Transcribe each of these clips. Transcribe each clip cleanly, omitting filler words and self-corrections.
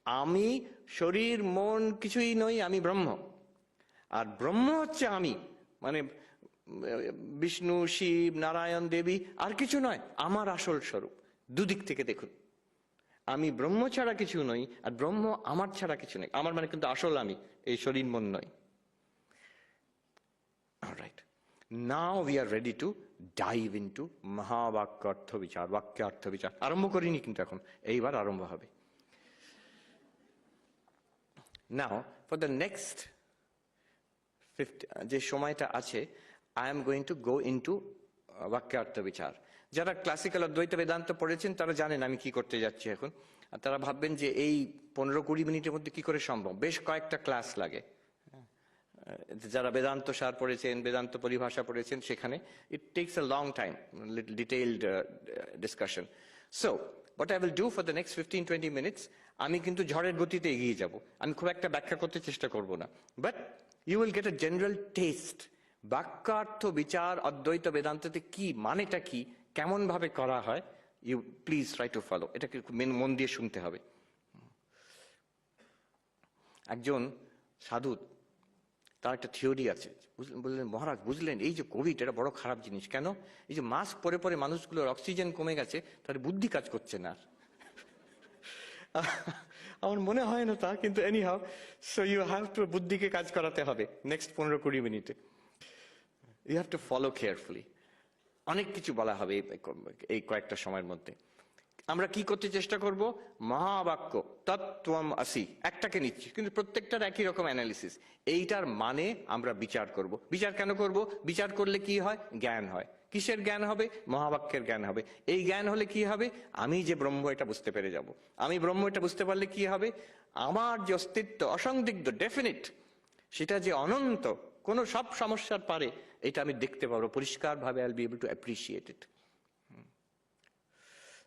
আমি শরীর মন কিছুই নই, আমি ব্রহ্ম। আর ব্রহ্ম হচ্ছে আমি, মানে বিষ্ণু, শিব, নারায়ণ, দেবী আর কিছু নয়, আমার আসল স্বরূপ। দুদিক থেকে দেখুন, আমি ব্রহ্ম ছাড়া কিছু নই, আর ব্রহ্ম আমার ছাড়া কিছু নেই। আমার মানে কিন্তু আসল আমি, এই শরীর মন নয়। Alright. Now we are ready to dive into মহাবাক্যার্থ বিচার, বাক্যার্থ বিচার। আরম্ভ করিনি কিন্তু এখন, এইবার আরম্ভ হবে। Now for the next 50 যে সময়টা আছে, I am going to go into বাক্যার্থ বিচার। যারা ক্লাসিক্যাল অদ্বৈত বেদান্ত পড়েছেন তারা জানেন আমি কি করতে যাচ্ছি এখন। আর তারা ভাববেন যে এই 15-20 মিনিটের মধ্যে কি করে সম্ভব, বেশ কয়েকটা ক্লাস লাগে। যারা বেদান্ত সার পড়েছেন, বেদান্ত পরিভাষা পড়েছেন, সেখানে ইট tax a long time, detailed discussion. So what I will do for the next 15-20 minutes, আমি কিন্তু ঝড়ের গতিতে এগিয়ে যাব, আমি খুব একটা ব্যাখ্যা করতে চেষ্টা করব না, but you will get a general test. বাক্যার্থ বিচার অদ্বৈত বেদান্ততে কি, মানেটা কি, কেমন ভাবে করা হয়। You please try to follow, এটাকে মন দিয়ে শুনতে হবে। একজন সাধু, তার একটা থিওরি আছে। বললেন, মহারাজ বুঝলেন এই যে কোভিড, এটা বড় খারাপ জিনিস। কেন? এই যে মাস্ক পরে পরে মানুষগুলোর অক্সিজেন কমে গেছে, তার বুদ্ধি কাজ করছে না। আমার মনে হয় না তা, কিন্তু anyhow, so you have to বুদ্ধিকে কাজ করাতে হবে নেক্সট 15-20 মিনিটে। You have to follow carefully. অনেক কিছু বলা হবে এই কয়েকটা সময়ের মধ্যে। আমরা কি করতে চেষ্টা করব? মহাবাক্য তত্ত্বম আসি, একটাকে নিচ্ছি, কিন্তু প্রত্যেকটার একই রকম অ্যানালিসিস। এইটার মানে আমরা বিচার করব। বিচার কেন করব? বিচার করলে কি হয়? জ্ঞান হয়। কিসের জ্ঞান হবে? মহাবাক্যের জ্ঞান হবে। এই জ্ঞান হলে কি হবে? আমি যে ব্রহ্ম এটা বুঝতে পেরে যাব। আমি ব্রহ্ম এটা বুঝতে পারলে কি হবে? আমার যে অস্তিত্ব অসন্দিগ্ধ, ডেফিনিট, সেটা যে অনন্ত, কোন সব সমস্যার পারে, এটা আমি দেখতে পারবো পরিষ্কার ভাবে। I will be able to appreciate it.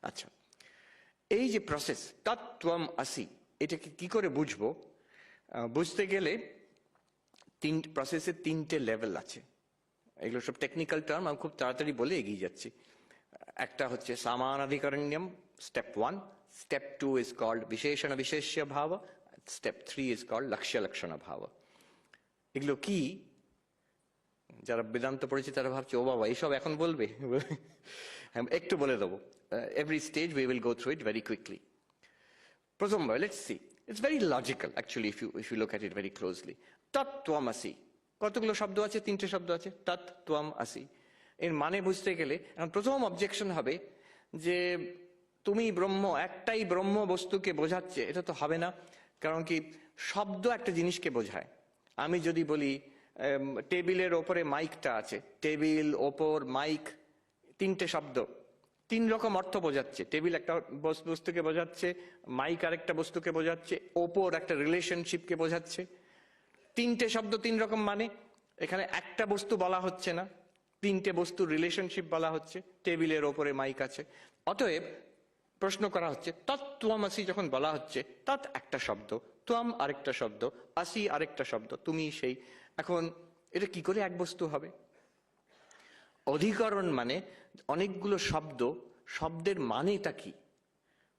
আচ্ছা, এই যে প্রসেস তত্ত্বম আসি, এটাকে কি করে বুঝবো? বুঝতে গেলে প্রসেসের 3টে লেভেল আছে। এগুলো সব টেকনিক্যাল টার্ম, আমি খুব তাড়াতাড়ি বলে এগিয়ে যাচ্ছি। একটা হচ্ছে সামানাধিকরণ্যম, স্টেপ 1। স্টেপ 2 ইজ কল্ড বিশেষণ বিশেষ্য ভাব। স্টেপ 3 ইজ কল্ড লক্ষ্য লক্ষণ ভাব। এগুলো কি? যারা বেদান্ত পড়েছে তারা ভাবছে, ও বাবা এইসব এখন বলবে। একটু বলে দেবো। Every stage we will go through it very quickly. প্রথমবার let's see, it's very logical actually if you look at it very closely. তত্ত্বমসি, কতগুলো শব্দ আছে? 3টে শব্দ আছে, তত্ত্বমসি। এর মানে বুঝতে গেলে এখন প্রথম অবজেকশন হবে যে তুমি ব্রহ্ম, একটাই ব্রহ্ম বস্তুকে বোঝাচ্ছে, এটা তো হবে না। কারণ কি, শব্দ একটা জিনিসকে বোঝায়। আমি যদি বলি টেবিলের ওপরে মাইকটা আছে, টেবিল, ওপর, মাইক, 3টে শব্দ, 3 রকম অর্থ বোঝাচ্ছে। টেবিল একটা বস্তুকে বোঝাচ্ছে, মাইক আরেকটা বস্তুকে বোঝাচ্ছে, ওপর একটা রিলেশনশিপকে বোঝাচ্ছে। 3টে শব্দ 3 রকম মানে। এখানে একটা বস্তু বলা হচ্ছে না, 3টে বস্তুর রিলেশনশিপ বলা হচ্ছে। টেবিলের ওপরে মাইক আছে। অতএব প্রশ্ন করা হচ্ছে, তত্ত্বমসি যখন বলা হচ্ছে, তৎ একটা শব্দ, ত্বম আরেকটা শব্দ, আসি আরেকটা শব্দ, তুমি সেই। এখন এটা কি করে এক বস্তু হবে? অধিকরণ মানে অনেকগুলো শব্দ, শব্দের মানেটা কি?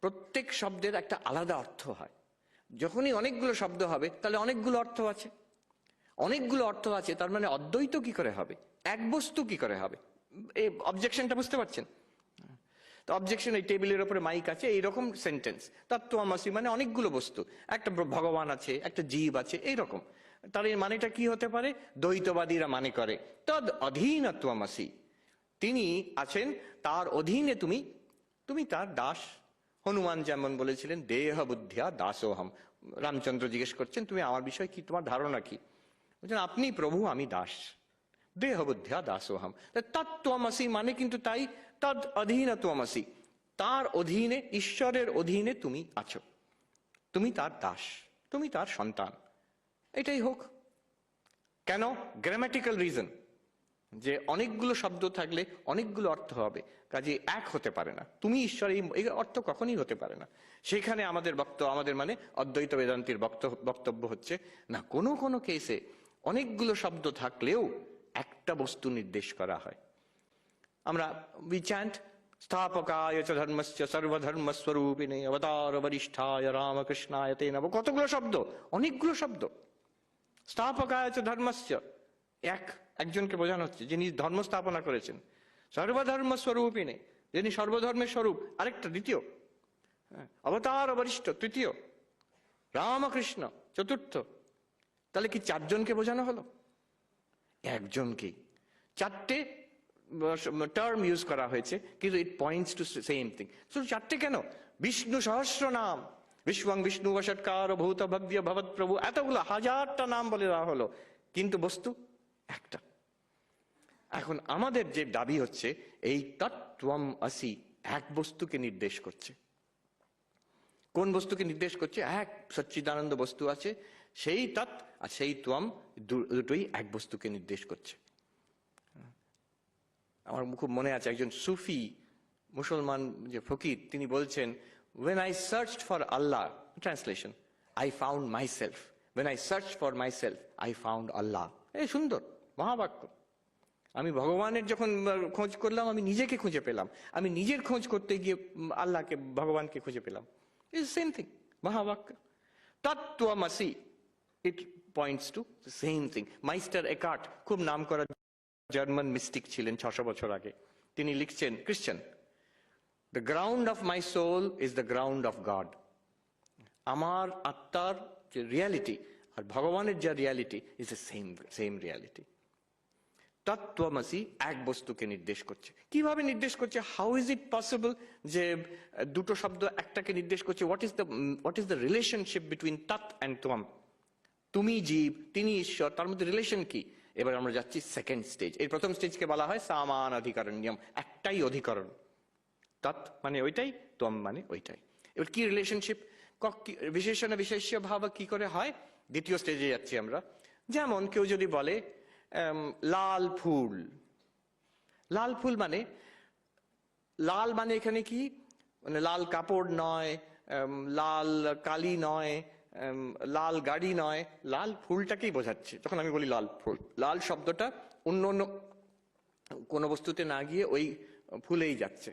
প্রত্যেক শব্দের একটা আলাদা অর্থ হয়। যখনই অনেকগুলো শব্দ হবে, তাহলে অনেকগুলো অর্থ আছে। অনেকগুলো অর্থ আছে, তার মানে অদ্বৈত কি করে হবে? এক বস্তু কি করে হবে? এই অবজেকশনটা বুঝতে পারছেন? তো অবজেকশন, এই টেবিলের উপরে মাইক আছে, এইরকম সেন্টেন্স। তত্ত্বমসি মানে অনেকগুলো বস্তু, একটা ভগবান আছে, একটা জীব আছে, এইরকম। তার এর মানেটা কি হতে পারে? দ্বৈতবাদীরা মানে করে তদ অধীনত্বমসি, তিনি আছেন, তার অধীনে তুমি, তুমি তার দাস। হনুমান যেমন বলেছিলেন, দেহ বুদ্ধিয়া দাসোহম। রামচন্দ্র জিজ্ঞেস করছেন, তুমি আমার বিষয় কি, তোমার ধারণা কি? বলছেন, আপনি প্রভু, আমি দাস। দেহ বুদ্ধিয়া দাসোহম। তত্ত্বমসি মানে কিন্তু তাই, তদ অধীনত্বমসি, তার অধীনে, ঈশ্বরের অধীনে তুমি আছো, তুমি তার দাস, তুমি তার সন্তান। এটাই হোক। কেন? গ্রামাটিক্যাল রিজন, যে অনেকগুলো শব্দ থাকলে অনেকগুলো অর্থ হবে, কাজে এক হতে পারে না। তুমি ঈশ্বর, এই অর্থ কখনই হতে পারে না। সেখানে আমাদের মানে অদ্বৈত বেদান্তের বক্তব্য হচ্ছে, না, কোনো কোনো কেসে অনেকগুলো শব্দ থাকলেও একটা বস্তু নির্দেশ করা হয়। আমরা উই চ্যান্ট স্থাপকায় চ ধর্মস্য সর্বধর্মস্বরূপিণে অবতার বরিষ্ঠায় রামকৃষ্ণায় তে নমঃ। কতগুলো শব্দ, অনেকগুলো শব্দ। স্থাপকায় চ ধর্মস্য, একজনকে বোঝানো হচ্ছে যিনি ধর্ম স্থাপনা করেছেন। সর্বধর্ম স্বরূপিণে, যিনি সর্বধর্মের স্বরূপ, আরেকটা দ্বিতীয়। অবতার বরিষ্ঠ তৃতীয়, রামকৃষ্ণ চতুর্থ। তাহলে কি চারজনকে বোঝানো হলো? একজনকেই। চারটে টার্ম ইউজ করা হয়েছে, কিন্তু ইট পয়েন্টস টু সেম থিং। শুধু চারটে কেন, বিষ্ণু সহস্র নাম, বিশ্বং বিষ্ণু বষটকার ভূত ভব্য ভবৎ প্রভু, এতগুলো হাজারটা নাম বলে দেওয়া হলো, কিন্তু বস্তু একটা। এখন আমাদের যে দাবি হচ্ছে এই তত্ত্বম আসি এক বস্তুকে নির্দেশ করছে। কোন বস্তুকে নির্দেশ করছে? এক সচ্চিদানন্দ বস্তু আছে, সেই তৎ আর সেই ত্বম, দুটোই এক বস্তুকে নির্দেশ করছে। আমার খুব মনে আছে একজন সুফি মুসলমান যে ফকির, তিনি বলছেন, when I searched for Allah, translation, I found myself. When I searched for myself, I found Allah. এই সুন্দর মহাবাক্য। আমি ভগবানের যখন খোঁজ করলাম, আমি নিজেকে খুঁজে পেলাম। আমি নিজের খোঁজ করতে গিয়ে আল্লাহকে, ভগবানকে খুঁজে পেলাম। ইটস সেম থিং, মহাবাক্য। তত্ত্বমসি, it points to same thing. Meister Eckhart, খুব নাম করা জার্মান মিস্টিক ছিলেন 600 বছর আগে, তিনি লিখছেন, Christian, the ground of my soul is the ground of God. আমার আত্মার যে রিয়ালিটি আর ভগবানের যা reality is the same reality. তত্ত্বমসি এক বস্তুকে নির্দেশ করছে। কিভাবে নির্দেশ করছে? হাউ ইজ ইট পসিবল যে দুটো শব্দ একটাকে নির্দেশ করছে? What is the relationship between তৎ অ্যান্ড ত্বম? তুমি জীব, তিনি ঈশ্বর, তার মধ্যে রিলেশন কি? এবার আমরা যাচ্ছি সেকেন্ড স্টেজ। এই প্রথম স্টেজকে বলা হয় সামান অধিকরণ্যম, একটাই অধিকরণ। তৎ মানে ওইটাই, ত্বম মানে ওইটাই। এবার কি রিলেশনশিপ, বিশেষণ বিশেষ্য ভাব কি করে হয়? দ্বিতীয় স্টেজে যাচ্ছি আমরা। যেমন কেউ যদি বলে লাল ফুল, লাল ফুল মানে, লাল মানে এখানে কি, মানে লাল কাপড় নয়, লাল কালি নয়, লাল গাড়ি নয়, লাল ফুলটাকেই বোঝাচ্ছে। যখন আমি বলি লাল ফুল, লাল শব্দটা অন্য অন্য কোনো বস্তুতে না গিয়ে ওই ফুলেই যাচ্ছে।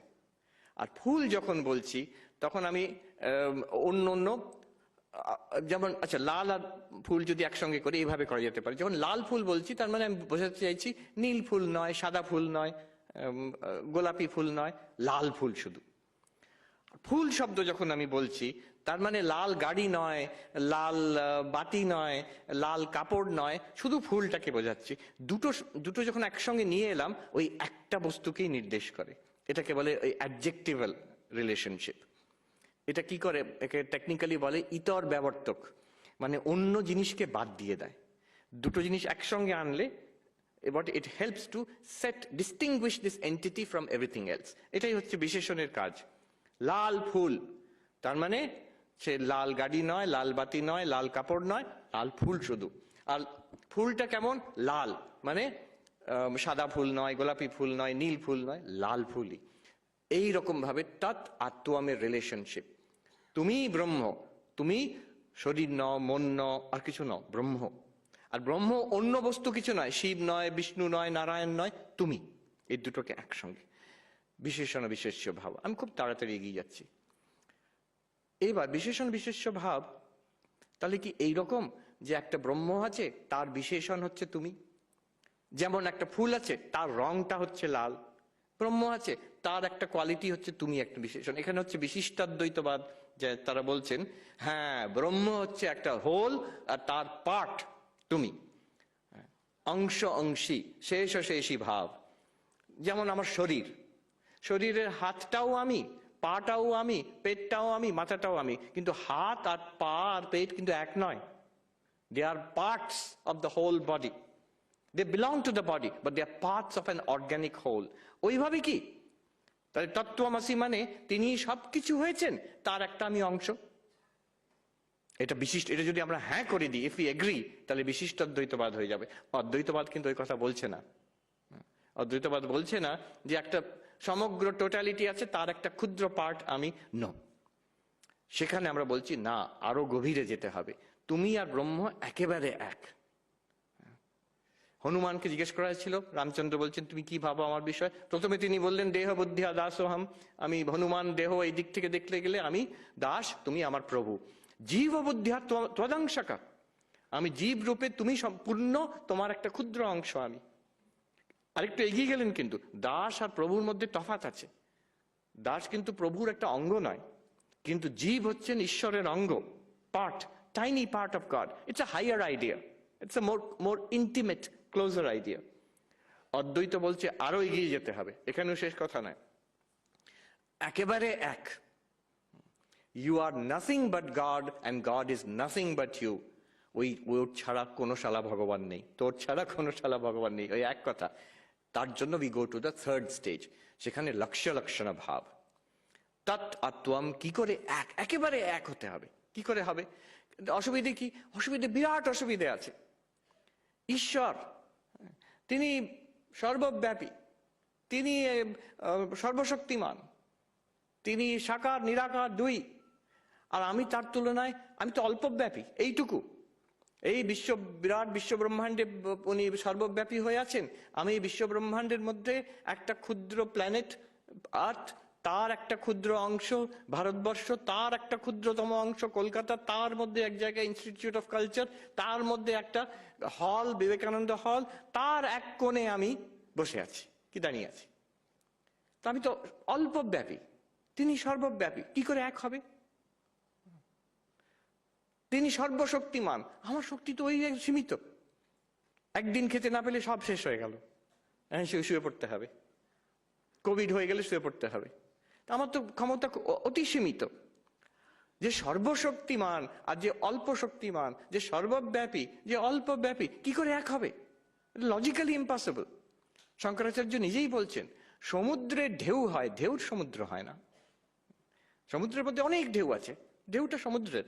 আর ফুল যখন বলছি তখন আমি অন্য অন্য, যেমন আচ্ছা লাল আর ফুল যদি একসঙ্গে করে এইভাবে করা যেতে পারে। যখন লাল ফুল বলছি তার মানে আমি বোঝাতে চাইছি নীল ফুল নয়, সাদা ফুল নয়, গোলাপি ফুল নয়, লাল ফুল শুধু। ফুল শব্দ যখন আমি বলছি তার মানে লাল গাড়ি নয়, লাল বাতি নয়, লাল কাপড় নয়, শুধু ফুলটাকে বোঝাচ্ছি। দুটো যখন একসঙ্গে নিয়ে এলাম, ওই একটা বস্তুকেই নির্দেশ করে। এটাকে বলে ওই অ্যাডজেক্টিভাল রিলেশনশিপ। এটা কি করে? একে টেকনিক্যালি বলে ইতর ব্যবর্তক, মানে অন্য জিনিসকে বাদ দিয়ে দেয়। দুটো জিনিস একসঙ্গে আনলে but it helps to distinguish this entity from everything else. এটাই হচ্ছে বিশেষণের কাজ। লাল ফুল তার মানে সে লাল গাড়ি নয়, লাল বাতি নয়, লাল কাপড় নয়, লাল ফুল শুধু। আর ফুলটা কেমন? লাল মানে সাদা ফুল নয়, গোলাপি ফুল নয়, নীল ফুল নয়, লাল ফুলই। এই রকম ভাবে তৎ আত্মামের রিলেশনশিপ। তুমি ব্রহ্ম, তুমি শরীর ন, মন ন, আর কিছু ন, ব্রহ্ম। আর ব্রহ্ম অন্য বস্তু কিছু নয়, শিব নয়, বিষ্ণু নয়, নারায়ণ নয়, তুমি। এই দুটোকে একসঙ্গে, বিশেষণ বিশেষ্য ভাব। আমি খুব তাড়াতাড়ি এগিয়ে যাচ্ছি। এবার বিশেষণ বিশেষ্য ভাব তাহলে কি এইরকম যে একটা ব্রহ্ম আছে, তার বিশেষণ হচ্ছে তুমি? যেমন একটা ফুল আছে, তার রংটা হচ্ছে লাল। ব্রহ্ম আছে, তার একটা কোয়ালিটি হচ্ছে তুমি, একটা বিশেষণ। এখানে হচ্ছে বিশিষ্টাদ্বৈতবাদ, যে তারা বলছেন হ্যাঁ ব্রহ্ম হচ্ছে একটা হোল আর তার পার্ট তুমি, অংশ অংশী, শেষ শেষী ভাব। যেমন আমার শরীর, শরীরের হাতটাও আমি, পাটাও আমি, পেটটাও আমি, মাথাটাও আমি, কিন্তু হাত আর পা আর পেট কিন্তু এক নয়। They are parts of the whole body. They belong to the body, but they are parts of an organic whole. ওইভাবে কি? তাহলে তত্ত্বমসি মানে তিনি সবকিছু হয়েছেন, তার একটা আমি অংশ। এটা বিশিষ্ট, এটা যদি আমরা হ্যাঁ করে দিই, ইফ উই এগ্রি, তাহলে বিশিষ্ট অদ্বৈতবাদ হয়ে যাবে। অদ্বৈতবাদ কিন্তু ওই কথা বলছে না। অদ্বৈতবাদ বলছে না যে একটা সমগ্র টোটালিটি আছে, তার একটা ক্ষুদ্র পার্ট আমি ন। সেখানে আমরা বলছি না, আরো গভীরে যেতে হবে। তুমি আর ব্রহ্ম একেবারে এক। হনুমানকে জিজ্ঞেস করা হয়েছিল, রামচন্দ্র বলছেন তুমি কি ভাবো আমার বিষয়? প্রথমে তিনি বললেন দেহ বুদ্ধিয়া দাসোহম, আমি হনুমান দেহ এই দিক থেকে দেখতে গেলে আমি দাস, তুমি আমার প্রভু। জীব বুদ্ধিয়া ত্বদংশকা, আমি জীব রূপে তুমি সম্পূর্ণ, তোমার একটা ক্ষুদ্র অংশ আমি। আরেকটু এগিয়ে গেলেন, কিন্তু দাস আর প্রভুর মধ্যে তফাৎ আছে। দাস কিন্তু প্রভুর একটা অঙ্গ নয়, কিন্তু জীব হচ্ছেন ঈশ্বরের অঙ্গ, part, tiny part of god. It's a hire idea, it's a more intimate, closure idea. অদ্বৈত বলছে আরো এগিয়ে যেতে হবে, এখানেও শেষ কথা নয়, একেবারে এক। You are nothing but God and God is nothing but you. ওর ছাড়া কোনো শালা ভগবান নেই, তোর ছাড়া কোনো শালা ভগবান নেই, ওই এক কথা। তার জন্য we go to the third stage, সেখানে লক্ষ্য লক্ষণ ভাব। তৎ আত্মম, কি করে এক, একেবারে এক হতে হবে। কি করে হবে? অসুবিধে কি? অসুবিধে, বিরাট অসুবিধে আছে। ঈশ্বর তিনি সর্বব্যাপী, তিনি সর্বশক্তিমান, তিনি সাকার নিরাকার দুই। আর আমি তার তুলনায়, আমি তো অল্পব্যাপী, এইটুকু। এই বিরাট বিশ্ব ব্রহ্মাণ্ডে উনি সর্বব্যাপী হয়ে আছেন, আমি এই বিশ্ব ব্রহ্মাণ্ডের মধ্যে একটা ক্ষুদ্র প্ল্যানেট আর্থ, তার একটা ক্ষুদ্র অংশ ভারতবর্ষ, তার একটা ক্ষুদ্রতম অংশ কলকাতা, তার মধ্যে এক জায়গায় ইনস্টিটিউট অফ কালচার, তার মধ্যে একটা হল বিবেকানন্দ হল, তার এক কোণে আমি বসে আছি, কি দাঁড়িয়ে আছি। তা আমি তো অল্পব্যাপী, তিনি সর্বব্যাপী, কি করে এক হবে? তিনি সর্বশক্তিমান, আমার শক্তি তো ওই সীমিত। একদিন খেতে না পেলে সব শেষ হয়ে গেল, শুয়ে পড়তে হবে, কোভিড হয়ে গেলে শুয়ে পড়তে হবে। আমার তো ক্ষমতা অতি সীমিত। যে সর্বশক্তিমান আর যে অল্প শক্তিমান, যে সর্বব্যাপী যে অল্পব্যাপী, কি করে এক হবে? Logically impossible. শঙ্করাচার্য নিজেই বলছেন সমুদ্রের ঢেউ হয়, ঢেউর সমুদ্র হয় না। সমুদ্রের মধ্যে অনেক ঢেউ আছে, ঢেউটা সমুদ্রের।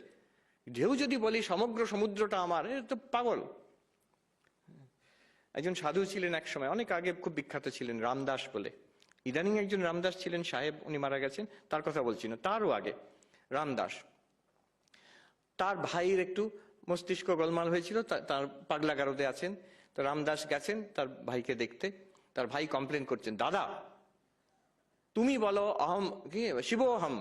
ঢেউ যদি বলি সমগ্র সমুদ্রটা আমার, এটা তো পাগল। একজন সাধু ছিলেন এক সময়, অনেক আগে, খুব বিখ্যাত ছিলেন, রামদাস বলে। ইদানিং একজন রামদাস ছিলেন সাহেব, উনি মারা গেছেন, তার কথা বলছি না, তারও আগে রামদাস। তার ভাইয়ের একটু মস্তিষ্ক গোলমাল হয়েছিল, তার পাগলাগারদে আছেন। তো রামদাস গেছেন তার ভাইকে দেখতে। তার ভাই কমপ্লেন করছেন, দাদা তুমি বলো অহম কি শিবোহম,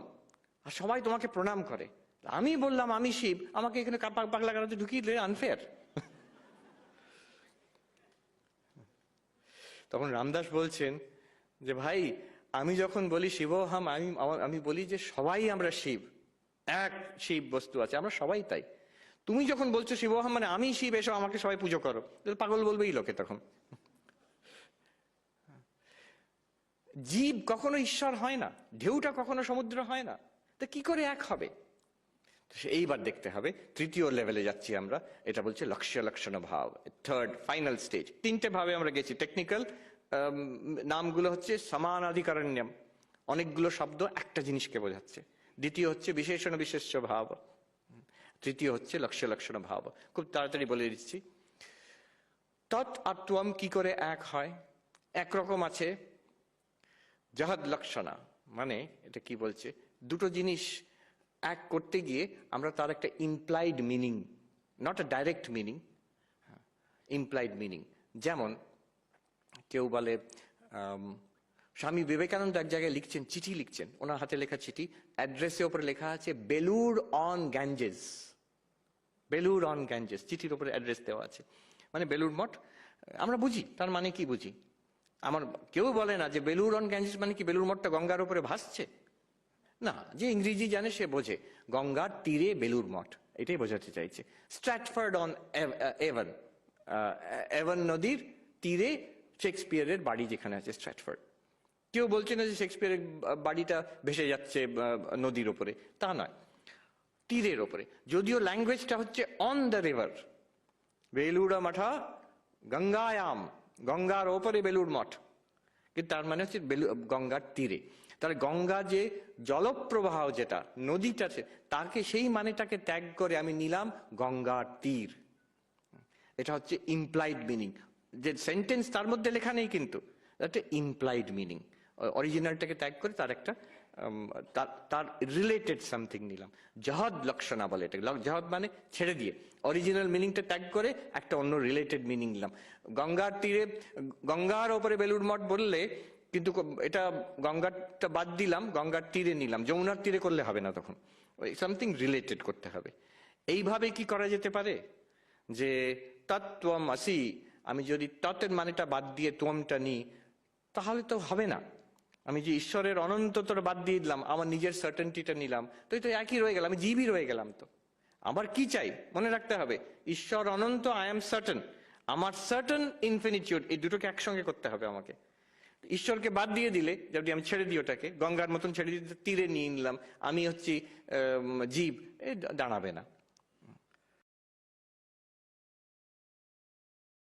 আর সবাই তোমাকে প্রণাম করে। আমি বললাম আমি শিব, আমাকে এখানে পাগলাগারদে ঢুকিয়ে দিলে আনফেয়ার। তখন রামদাস বলছেন যে ভাই, আমি যখন বলি শিবোহম, আমি বলি যে সবাই আমরা শিব, এক শিব বস্তু আছে, আমরা সবাই তাই। তুমি যখন বলছো শিবোহম মানে আমি শিব, এসো আমাকে সবাই পুজো করো, পাগল বলবেই লোকে তখন। জীব কখনো ঈশ্বর হয় না, ঢেউটা কখনো সমুদ্র হয় না, তা কি করে এক হবে? এইবার দেখতে হবে, তৃতীয় লেভেলে যাচ্ছি আমরা, এটা বলছে লক্ষ্য লক্ষণ ভাব, থার্ড ফাইনাল স্টেজ। তিনটে ভাবে আমরা গেছি। টেকনিক্যাল নামগুলো হচ্ছে সমানাধিকরণ্যম, অনেকগুলো শব্দ একটা জিনিসকে বোঝাচ্ছে। দ্বিতীয় হচ্ছে বিশেষণ বিশেষ্য ভাব, তৃতীয় হচ্ছে লক্ষ্য লক্ষণ ভাব। খুব তাড়াতাড়ি বলে দিচ্ছি। তৎ আর ত্বম কি করে এক হয়? একরকম আছে জহদ লক্ষণা, মানে এটা কি বলছে, দুটো জিনিস এক করতে গিয়ে আমরা তার একটা implied meaning, not a direct meaning, implied meaning. যেমন কেউ বলে, স্বামী বিবেকানন্দ এক জায়গায় লিখছেন, চিঠি লিখছেন, ওনার হাতে লেখা চিঠি, অ্যাড্রেসের উপরে লেখা আছে Belur on Ganges, Belur on Ganges, চিঠির উপরে অ্যাড্রেস দেওয়া আছে, মানে বেলুর মঠ। আমরা বুঝি তার মানে কি, বুঝি। আমার কেউ বলে না যে বেলুর অন গ্যাঞ্জেস মানে কি বেলুর মঠটা গঙ্গার উপরে ভাসছে, না। যে ইংরেজি জানে সে বোঝে গঙ্গার তীরে বেলুর মঠ, এটাই বোঝাতে চাইছে। স্ট্র্যাটফোর্ড অন এভন, এভন নদীর তীরে শেক্সপিয়ারের বাড়ি যেখানে আছে স্ট্র্যাটফোর্ড। কেউ বলছে না যে শেক্সপিয়ারের বাড়িটা ভেসে যাচ্ছে নদীর ওপরে, তা নয়, তীরের ওপরে। যদিও ল্যাঙ্গুয়েজটা হচ্ছে অন দ্য রিভার, বেলুড়া মঠা গঙ্গায়াম, গঙ্গার ওপরে বেলুর মঠ, কিন্তু তার মানে হচ্ছে গঙ্গার তীরে। তাহলে গঙ্গা যে জলপ্রবাহ, যেটা নদীটা, তাকে সেই মানেটাকে ত্যাগ করে আমি নিলাম গঙ্গার তীর। এটা হচ্ছে ইমপ্লাইড মিনিং, যে সেন্টেন্স তার মধ্যে লেখা নেই, কিন্তু একটা ইমপ্লাইড মিনিং। অরিজিনালটাকে ত্যাগ করে তার একটা তার রিলেটেড সামথিং নিলাম। জহদ লক্ষণা বলে এটা, জহদ মানে ছেড়ে দিয়ে, অরিজিনাল মিনিংটা ত্যাগ করে একটা অন্য রিলেটেড মিনিং নিলাম। গঙ্গার তীরে, গঙ্গার ওপরে বেলুড় মঠ বললে কিন্তু এটা গঙ্গারটা বাদ দিলাম, গঙ্গার তীরে নিলাম, যমুনার তীরে করলে হবে না, তখন সামথিং রিলেটেড করতে হবে। এইভাবে কি করা যেতে পারে যে তত্ত্বম আসি, আমি যদি তত্ত্বের মানেটা বাদ দিয়ে ত্বমটা নিই তাহলে তো হবে না। আমি যে ঈশ্বরের অনন্ততর বাদ দিয়ে দিলাম, আমার নিজের সার্টেনটিটা নিলাম, তো এই তো একই রয়ে গেলাম, আমি জীবই রয়ে গেলাম। তো আমার কি চাই মনে রাখতে হবে, ঈশ্বর অনন্ত, আই এম সার্টেন, আমার সার্টেন ইনফিনিটিউড, এই দুটোকে একসঙ্গে করতে হবে আমাকে। ঈশ্বরকে বাদ দিয়ে দিলে, যদি আমি ছেড়ে দিই ওটাকে, গঙ্গার মতন ছেড়ে দিতে তীরে নিয়ে নিলাম, আমি হচ্ছি জীব, দাঁড়াবে না।